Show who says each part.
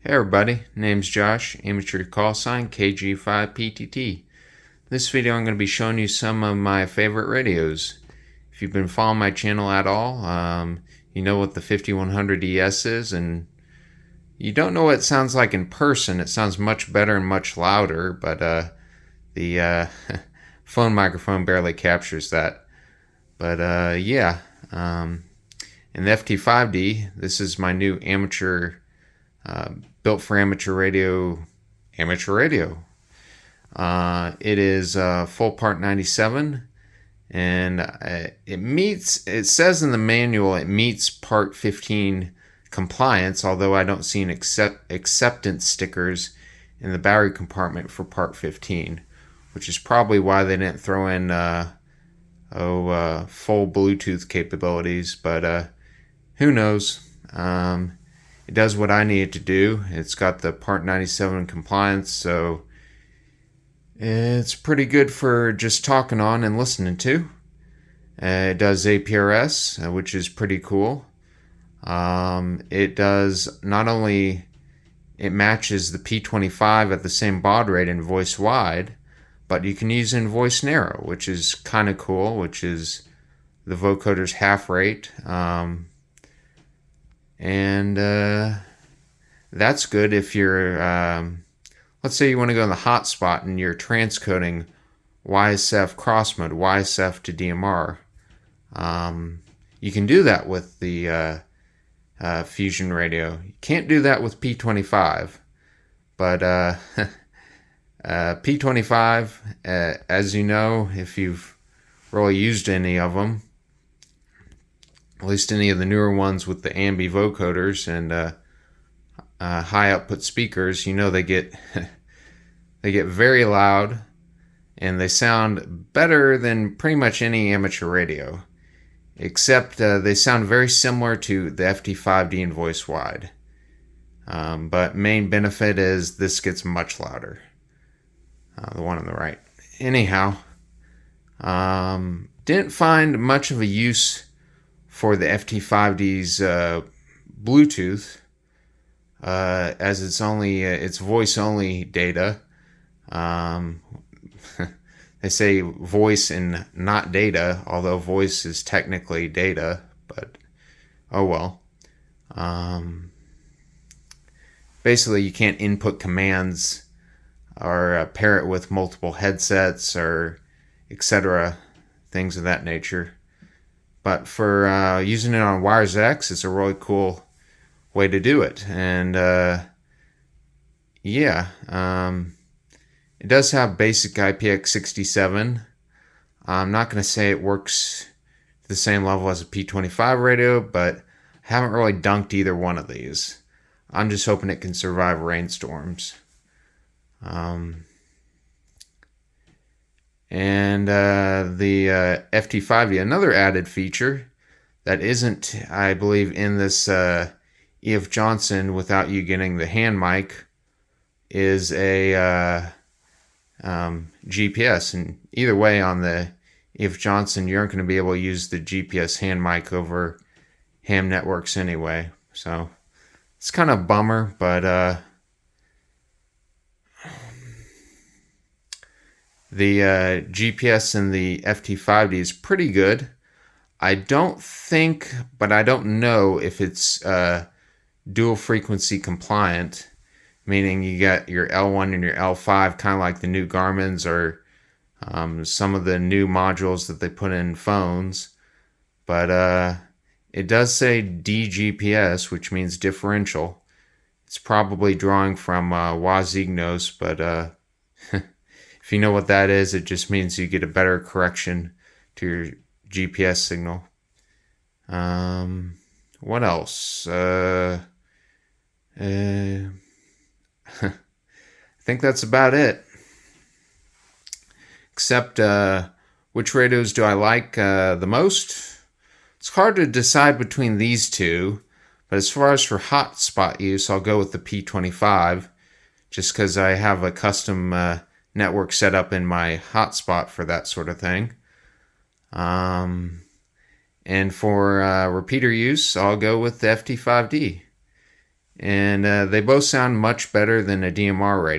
Speaker 1: Hey everybody, name's Josh, amateur call sign KG5PTT. This video I'm going to be showing you some of my favorite radios. If you've been following my channel at all, you know what the 5100 ES is, and you don't know what it sounds like in person. It sounds much better and much louder, but the phone microphone barely captures that. But yeah, in the ft5d, this is my new amateur built for amateur radio. It is full part 97, and it says in the manual it meets part 15 compliance, although I don't see an acceptance stickers in the battery compartment for part 15, which is probably why they didn't throw in full Bluetooth capabilities, but who knows. It does what I need it to do. It's got the Part 97 compliance, so it's pretty good for just talking on and listening to. It does APRS, which is pretty cool. It does not only, it matches the P25 at the same baud rate in voice wide, but you can use it in voice narrow, which is kind of cool, which is the vocoder's half rate. And that's good if you're, let's say you want to go in the hotspot and you're transcoding YSF cross mode, YSF to DMR. You can do that with the Fusion radio. You can't do that with P25, but P25, as you know, if you've really used any of them, at least any of the newer ones with the ambi vocoders and high output speakers, you know they get they get very loud and they sound better than pretty much any amateur radio, except they sound very similar to the ft5d in voice wide. But main benefit is this gets much louder. The one on the right. Anyhow, didn't find much of a use for the ft5d's Bluetooth, as it's voice only data. They say voice and not data, although voice is technically data, but oh well. Basically, you can't input commands or pair it with multiple headsets or etc., things of that nature. But for using it on Wires X, it's a really cool way to do it. And yeah, it does have basic IPX67. I'm not going to say it works to the same level as a P25 radio, but I haven't really dunked either one of these. I'm just hoping it can survive rainstorms. And the ft5d, another added feature that isn't, I believe, in this EF Johnson without you getting the hand mic, is a GPS. And either way, on the EF Johnson, you aren't going to be able to use the GPS hand mic over ham networks anyway. So it's kind of a bummer, but the GPS in the ft5d is pretty good. I don't think, but I don't know if it's dual frequency compliant, meaning you got your L1 and your L5, kind of like the new Garmin's or some of the new modules that they put in phones. But it does say DGPS, which means differential. It's probably drawing from WASIGNOS, but if you know what that is, it just means you get a better correction to your GPS signal. What else? I think that's about it. Except, which radios do I like the most? It's hard to decide between these two, but as far as for hotspot use, I'll go with the P25, just because I have a custom network set up in my hotspot for that sort of thing. And for repeater use, I'll go with the ft5d. and they both sound much better than a DMR radio.